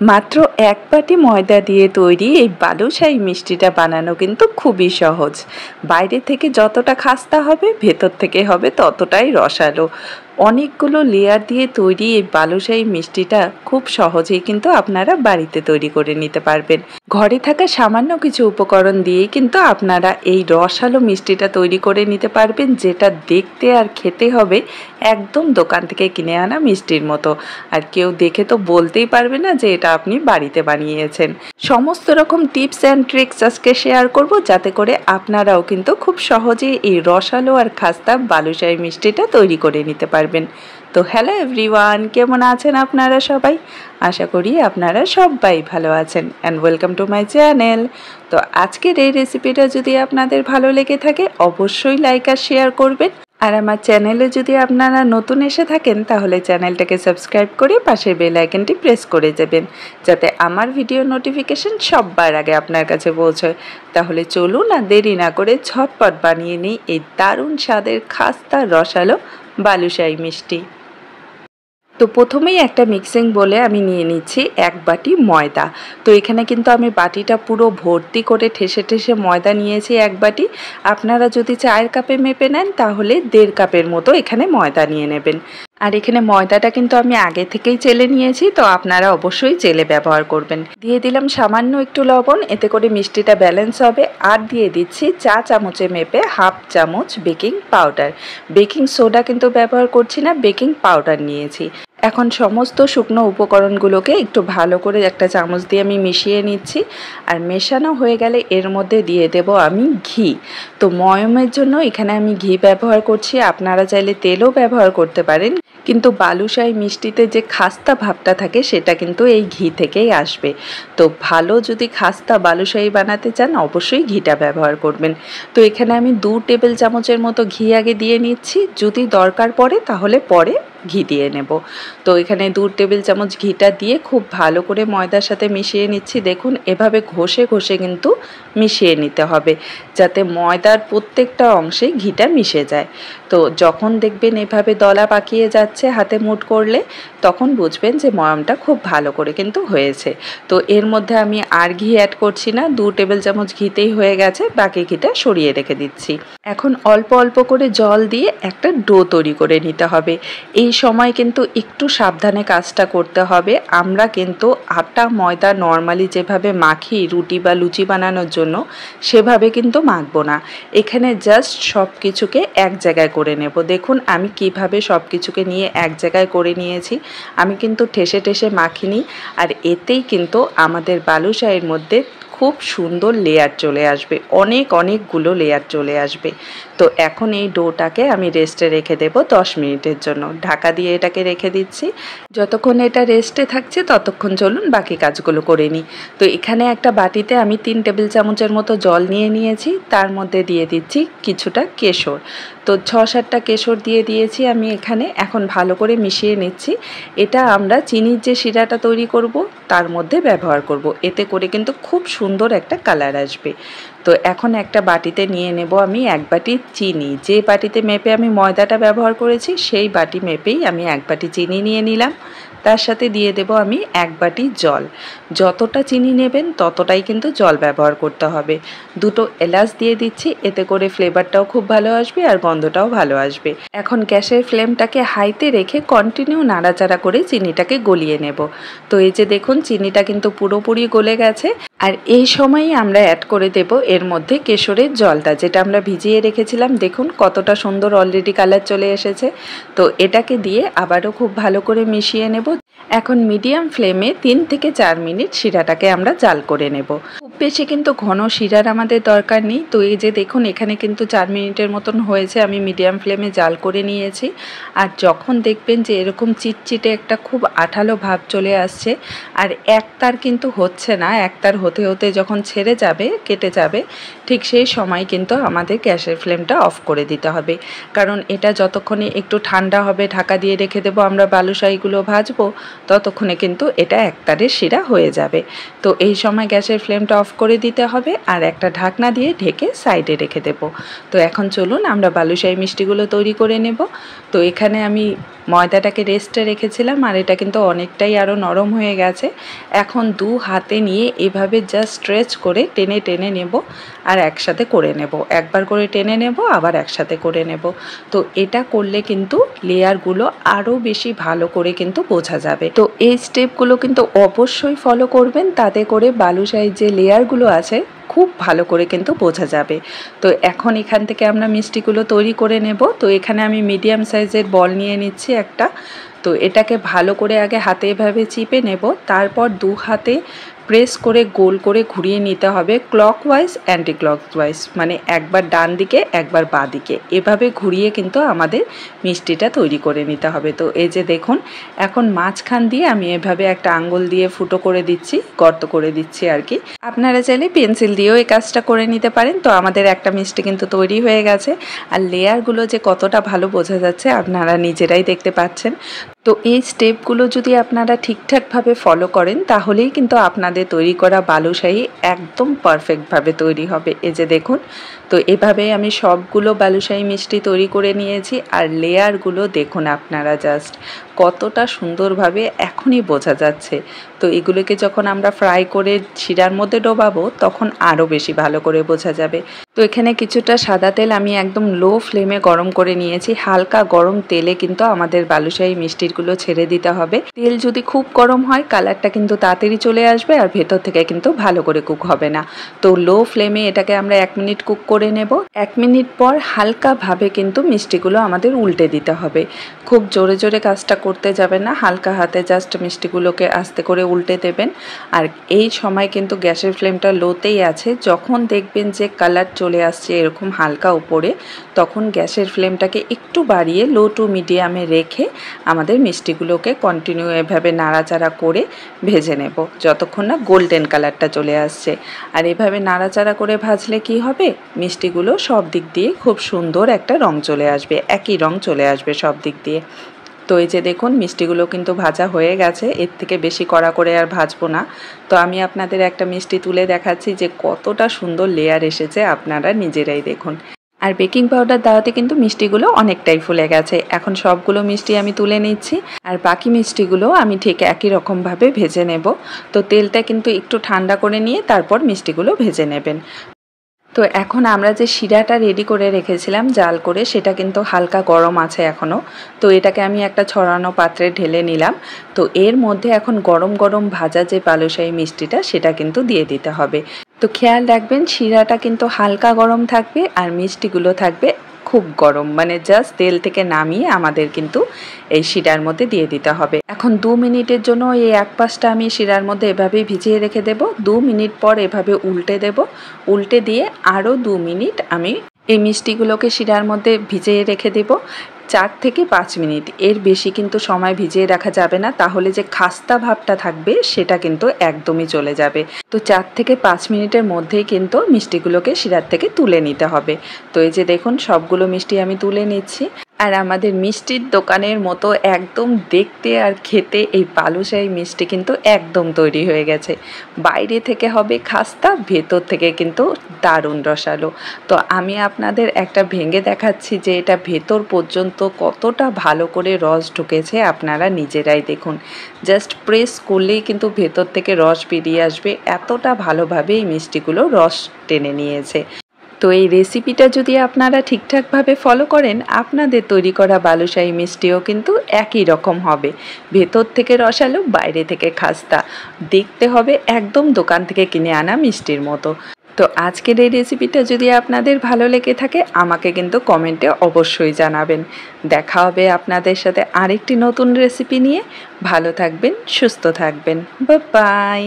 মাত্র এক বাটি ময়দা দিয়ে তৈরি এই বালুশাহী মিষ্টিটা বানানো কিন্তু খুবই সহজ। বাইরে থেকে যতটা খাস্তা হবে ভেতর থেকে হবে ততটাই রসালো। অনেকগুলো লেয়ার দিয়ে তৈরি এই বালুশাহী মিষ্টিটা খুব সহজেই কিন্তু আপনারা বাড়িতে তৈরি করে নিতে পারবেন। ঘরে থাকা সামান্য কিছু উপকরণ দিয়েই কিন্তু আপনারা এই রসালো মিষ্টিটা তৈরি করে নিতে পারবেন, যেটা দেখতে আর খেতে হবে একদম দোকান থেকে কিনে আনা মিষ্টির মতো। আর কেউ দেখে তো বলতেই পারবে না যে এটা আপনি বাড়িতে বানিয়েছেন। সমস্ত রকম টিপস অ্যান্ড ট্রিক্স আজকে শেয়ার করব, যাতে করে আপনারাও কিন্তু খুব সহজে এই রসালো আর খাস্তা বালুশাহী মিষ্টিটা তৈরি করে নিতে পারবেন। তো হ্যালো এভরিওয়ান, কেমন আছেন আপনারা সবাই? আশা করি আপনারা সবাই ভালো আছেন and welcome to my channel. তো আজকের এই রেসিপিটা যদি আপনাদের ভালো লেগে থাকে অবশ্যই লাইক আর শেয়ার করবেন। আর আমার চ্যানেলে যদি আপনারা নতুন এসে থাকেন তাহলে চ্যানেলটাকে সাবস্ক্রাইব করে পাশের বেল আইকনটি প্রেস করে দেবেন, যাতে আমার ভিডিও নোটিফিকেশন সবার আগে আপনার কাছে পৌঁছয়। তাহলে চলুন আর দেরি না করে ঝটপট বানিয়ে নিই এই দারুণ স্বাদের খাস্তা রসালো বালুশাহী মিষ্টি। তো প্রথমেই একটা মিক্সিং বলে আমি নিয়ে নিচ্ছি এক বাটি ময়দা। তো এখানে কিন্তু আমি বাটিটা পুরো ভর্তি করে ঠেসে ঠেসে ময়দা নিয়েছি এক বাটি। আপনারা যদি 4 কাপে মেপে নেন তাহলে 1.5 কাপের মতো এখানে ময়দা নিয়ে নেবেন। আর এখানে ময়দাটা কিন্তু আমি আগে থেকেই চেলে নিয়েছি, তো আপনারা অবশ্যই চেলে ব্যবহার করবেন। দিয়ে দিলাম সামান্য একটু লবণ, এতে করে মিষ্টিটা ব্যালেন্স হবে। আর দিয়ে দিচ্ছি চা চামচে মেপে হাফ চামচ বেকিং পাউডার। বেকিং সোডা কিন্তু ব্যবহার করছি না, বেকিং পাউডার নিয়েছি। এখন সমস্ত শুকনো উপকরণগুলোকে একটু ভালো করে একটা চামচ দিয়ে আমি মিশিয়ে নিচ্ছি। আর মেশানো হয়ে গেলে এর মধ্যে দিয়ে দেব আমি ঘি। তো ময়মের জন্য এখানে আমি ঘি ব্যবহার করছি, আপনারা চাইলে তেলও ব্যবহার করতে পারেন, কিন্তু বালুশাহী মিষ্টিতে যে খাস্তা ভাবটা থাকে সেটা কিন্তু এই ঘি থেকেই আসবে। তো ভালো যদি খাস্তা বালুশাহী বানাতে চান অবশ্যই ঘিটা ব্যবহার করবেন। তো এখানে আমি 2 টেবিল চামচের মতো ঘি আগে দিয়ে নিচ্ছি, যদি দরকার পড়ে তাহলে পরে ঘি দিয়ে নেব। তো এখানে 2 টেবিল চামচ ঘিটা দিয়ে খুব ভালো করে ময়দার সাথে মিশিয়ে নিচ্ছি। দেখুন এভাবে ঘষে ঘষে কিন্তু মিশিয়ে নিতে হবে, যাতে ময়দার প্রত্যেকটা অংশে ঘিটা মিশে যায়। তো যখন দেখবেন এভাবে দলা পাকিয়ে যাচ্ছে হাতে মুঠ করলে, তখন বুঝবেন যে ময়মটা খুব ভালো করে কিন্তু হয়েছে। তো এর মধ্যে আমি আর ঘি অ্যাড করছি না, 2 টেবিল চামচ ঘিতেই হয়ে গেছে, বাকি ঘিটা সরিয়ে রেখে দিচ্ছি। এখন অল্প অল্প করে জল দিয়ে একটা ডো তৈরি করে নিতে হবে। এই সময় কিন্তু একটু সাবধানে কাজটা করতে হবে। আমরা কিন্তু আটা ময়দা নর্মালি যেভাবে মাখি রুটি বা লুচি বানানোর জন্য সেভাবে কিন্তু মাখবো না। এখানে জাস্ট সব কিছুকে এক জায়গায় করে নেব। দেখুন আমি কিভাবে সব কিছুকে নিয়ে এক জায়গায় করে নিয়েছি। আমি কিন্তু ঠেসে ঠেসে মাখিনি, আর এতেই কিন্তু আমাদের বালুশাহীর মধ্যে খুব সুন্দর লেয়ার চলে আসবে, অনেকগুলো লেয়ার চলে আসবে। তো এখন এই ডোটাকে আমি রেস্টে রেখে দেব 10 মিনিটের জন্য। ঢাকা দিয়ে এটাকে রেখে দিচ্ছি। যতক্ষণ এটা রেস্টে থাকছে ততক্ষণ চলুন বাকি কাজগুলো করে নিই। তো এখানে একটা বাটিতে আমি 3 টেবিল চামচের মতো জল নিয়ে নিয়েছি, তার মধ্যে দিয়ে দিচ্ছি কিছুটা কেশর। তো 6-7টা কেশর দিয়ে দিয়েছি আমি এখানে। এখন ভালো করে মিশিয়ে নিচ্ছি। এটা আমরা চিনির যে শিরাটা তৈরি করব তার মধ্যে ব্যবহার করব, এতে করে কিন্তু খুব সুন্দর একটা কালার আসবে। তো এখন একটা বাটিতে নিয়ে নেব আমি 1 বাটি চিনি। যে বাটিতে মেপে আমি ময়দাটা ব্যবহার করেছি সেই বাটি মেপেই আমি 1 বাটি চিনি নিয়ে নিলাম। তার সাথে দিয়ে দেব আমি 1 বাটি জল। যতটা চিনি নেবেন ততটাই কিন্তু জল ব্যবহার করতে হবে। 2টো এলাচ দিয়ে দিচ্ছি, এতে করে ফ্লেভারটাও খুব ভালো আসবে আর গন্ধটাও ভালো আসবে। এখন গ্যাসের ফ্লেমটাকে হাইতে রেখে কন্টিনিউ নাড়াচাড়া করে চিনিটাকে গলিয়ে নেব। তো এই যে দেখুন চিনিটা কিন্তু পুরোপুরি গলে গেছে। আর এই সময়ই আমরা অ্যাড করে দেব এর মধ্যে কেশরের জলটা, যেটা আমরা ভিজিয়ে রেখেছিলাম। দেখুন কতটা সুন্দর অলরেডি কালার চলে এসেছে। তো এটাকে দিয়ে আবারও খুব ভালো করে মিশিয়ে নেব। এখন মিডিয়াম ফ্লেমে 3 থেকে 4 মিনিট শিরাটাকে আমরা জাল করে নেব। খুব বেশি কিন্তু ঘন শিরার আমাদের দরকার নেই। তো এই যে দেখুন এখানে কিন্তু 4 মিনিটের মতন হয়েছে, আমি মিডিয়াম ফ্লেমে জাল করে নিয়েছি। আর যখন দেখবেন যে এরকম চিটচিটে একটা খুব আঠালো ভাব চলে আসছে আর একতার কিন্তু হচ্ছে না, একতার হতে হতে যখন ছেড়ে যাবে কেটে যাবে, ঠিক সেই সময় কিন্তু আমাদের গ্যাসের ফ্লেমটা অফ করে দিতে হবে। কারণ এটা যতক্ষণে একটু ঠান্ডা হবে ঢাকা দিয়ে রেখে দেবো আমরা বালুশাহীগুলো ভাজবো, ততক্ষণে কিন্তু এটা একতারের শিরা হয়ে যাবে। তো এই সময় গ্যাসের ফ্লেমটা অফ অফ করে দিতে হবে আর একটা ঢাকনা দিয়ে ঢেকে সাইডে রেখে দেব। তো এখন চলুন আমরা বালুশাহী মিষ্টিগুলো তৈরি করে নেব। তো এখানে আমি ময়দাটাকে রেস্টে রেখেছিলাম আর এটা কিন্তু অনেকটাই আরও নরম হয়ে গেছে। এখন দু হাতে নিয়ে এভাবে জাস্ট স্ট্রেচ করে টেনে টেনে নেব আর একসাথে করে নেব। একবার করে টেনে নেব আবার একসাথে করে নেব। তো এটা করলে কিন্তু লেয়ারগুলো আরও বেশি ভালো করে কিন্তু বোঝা যাবে। তো এই স্টেপগুলো কিন্তু অবশ্যই ফলো করবেন, তাতে করে বালুশাহীর যে লেয়ারগুলো আছে খুব ভালো করে কিন্তু বোঝা যাবে। তো এখন এখান থেকে আমরা মিষ্টিগুলো তৈরি করে নেব। তো এখানে আমি মিডিয়াম সাইজের বল নিয়ে নিচ্ছি একটা। তো এটাকে ভালো করে আগে হাতে এভাবে চিপে নেব, তারপর দু হাতে প্রেস করে গোল করে ঘুরিয়ে নিতে হবে ক্লকওয়াইজ অ্যান্টি ক্লকওয়াইজ, মানে একবার ডান দিকে একবার বাঁ দিকে, এভাবে ঘুরিয়ে কিন্তু আমাদের মিষ্টিটা তৈরি করে নিতে হবে। তো এই যে দেখুন এখন মাঝখান দিয়ে আমি এভাবে একটা আঙ্গুল দিয়ে ফুটো করে দিচ্ছি, গর্ত করে দিচ্ছি আর কি। আপনারা চাইলে পেন্সিল দিয়েও এই কাজটা করে নিতে পারেন। তো আমাদের একটা মিষ্টি কিন্তু তৈরি হয়ে গেছে আর লেয়ারগুলো যে কতটা ভালো বোঝা যাচ্ছে আপনারা নিজেরাই দেখতে পাচ্ছেন। তো এই স্টেপগুলো যদি আপনারা ঠিকঠাকভাবে ফলো করেন তাহলেই কিন্তু আপনাদের তৈরি করা বালুশাহী একদম পারফেক্টভাবে তৈরি হবে। এই যে দেখুন, তো এভাবেই আমি সবগুলো বালুশাহী মিষ্টি তৈরি করে নিয়েছি আর লেয়ারগুলো দেখুন আপনারা জাস্ট কতটা সুন্দরভাবে এখনই বোঝা যাচ্ছে। তো এগুলোকে যখন আমরা ফ্রাই করে শিরার মধ্যে ডোবাবো তখন আরও বেশি ভালো করে বোঝা যাবে। তো এখানে কিছুটা সাদা তেল আমি একদম লো ফ্লেমে গরম করে নিয়েছি। হালকা গরম তেলে কিন্তু আমাদের বালুশাহী মিষ্টিগুলো ছেড়ে দিতে হবে। তেল যদি খুব গরম হয় কালারটা কিন্তু তাড়াতাড়ি চলে আসবে আর ভেতর থেকে কিন্তু ভালো করে কুক হবে না। তো লো ফ্লেমে এটাকে আমরা 1 মিনিট কুক করে নেব। 1 মিনিট পর হালকাভাবে কিন্তু মিষ্টিগুলো আমাদের উল্টে দিতে হবে। খুব জোরে জোরে কাজটা করতে যাবেন না, হালকা হাতে জাস্ট মিষ্টিগুলোকে আস্তে করে উল্টে দেবেন। আর এই সময় কিন্তু গ্যাসের ফ্লেমটা লোতেই আছে। যখন দেখবেন যে কালার চলে আসছে এরকম হালকা উপরে, তখন গ্যাসের ফ্লেমটাকে একটু বাড়িয়ে লো টু মিডিয়ামে রেখে আমাদের মিষ্টিগুলোকে কন্টিনিউ এভাবে নাড়াচাড়া করে ভেজে নেব যতক্ষণ না গোল্ডেন কালারটা চলে আসছে। আর এভাবে নাড়াচাড়া করে ভাজলে কি হবে, মিষ্টিগুলো সব দিক দিয়ে খুব সুন্দর একটা রং চলে আসবে, একই রং চলে আসবে সব দিক দিয়ে। তো এই যে দেখুন মিষ্টিগুলো কিন্তু ভাজা হয়ে গেছে, এর থেকে বেশি কড়া করে আর ভাজবো না। তো আমি আপনাদের একটা মিষ্টি তুলে দেখাচ্ছি যে কতটা সুন্দর লেয়ার এসেছে, আপনারা নিজেরাই দেখুন। আর বেকিং পাউডার দেওয়াতে কিন্তু মিষ্টিগুলো অনেকটাই ফুলে গেছে। এখন সবগুলো মিষ্টি আমি তুলে নিচ্ছি আর বাকি মিষ্টিগুলো আমি ঠিক একই রকমভাবে ভেজে নেব। তো তেলটা কিন্তু একটু ঠান্ডা করে নিয়ে তারপর মিষ্টিগুলো ভেজে নেবেন। তো এখন আমরা যে শিরাটা রেডি করে রেখেছিলাম জাল করে, সেটা কিন্তু হালকা গরম আছে এখনও। তো এটাকে আমি একটা ছড়ানো পাত্রে ঢেলে নিলাম। তো এর মধ্যে এখন গরম গরম ভাজা যে বালুশাহী মিষ্টিটা সেটা কিন্তু দিয়ে দিতে হবে। তো খেয়াল রাখবেন শিরাটা কিন্তু হালকা গরম থাকবে আর মিষ্টিগুলো থাকবে খুব গরম, মানে জাস্ট তেল থেকে নামিয়ে আমাদের কিন্তু এই শিরার মধ্যে দিয়ে দিতে হবে। এখন 2 মিনিটের জন্য এই এক পাশটা আমি শিরার মধ্যে এভাবেই ভিজিয়ে রেখে দেব। 2 মিনিট পর এভাবে উল্টে দেব। উল্টে দিয়ে আরও 2 মিনিট আমি এই মিষ্টিগুলোকে শিরার মধ্যে ভিজিয়ে রেখে দেব। 4 থেকে 5 মিনিট, এর বেশি কিন্তু সময় ভিজিয়ে রাখা যাবে না, তাহলে যে খাস্তা ভাবটা থাকবে সেটা কিন্তু একদমই চলে যাবে। তো 4 থেকে 5 মিনিটের মধ্যেই কিন্তু মিষ্টিগুলোকে শিরার থেকে তুলে নিতে হবে। তো এই যে দেখুন সবগুলো মিষ্টি আমি তুলে নিচ্ছি। আর আমাদের মিষ্টির দোকানের মতো একদম দেখতে আর খেতে এই বালুশাহী মিষ্টি কিন্তু একদম তৈরি হয়ে গেছে। বাইরে থেকে হবে খাস্তা, ভেতর থেকে কিন্তু দারুণ রসালো। তো আমি আপনাদের একটা ভেঙে দেখাচ্ছি যে এটা ভেতর পর্যন্ত কতটা ভালো করে রস ঢুকেছে, আপনারা নিজেরাই দেখুন। জাস্ট প্রেস করলেই কিন্তু ভেতর থেকে রস বেরিয়ে আসবে, এতটা ভালোভাবে এই মিষ্টিগুলো রস টেনে নিয়েছে। তো এই রেসিপিটা যদি আপনারা ঠিকঠাকভাবে ফলো করেন আপনাদের তৈরি করা বালুশাহী মিষ্টিও কিন্তু একই রকম হবে, ভেতর থেকে রসালো বাইরে থেকে খাস্তা, দেখতে হবে একদম দোকান থেকে কিনে আনা মিষ্টির মতো। তো আজকের এই রেসিপিটা যদি আপনাদের ভালো লেগে থাকে আমাকে কিন্তু কমেন্টে অবশ্যই জানাবেন। দেখা হবে আপনাদের সাথে আরেকটি নতুন রেসিপি নিয়ে। ভালো থাকবেন, সুস্থ থাকবেন, বাই বাই।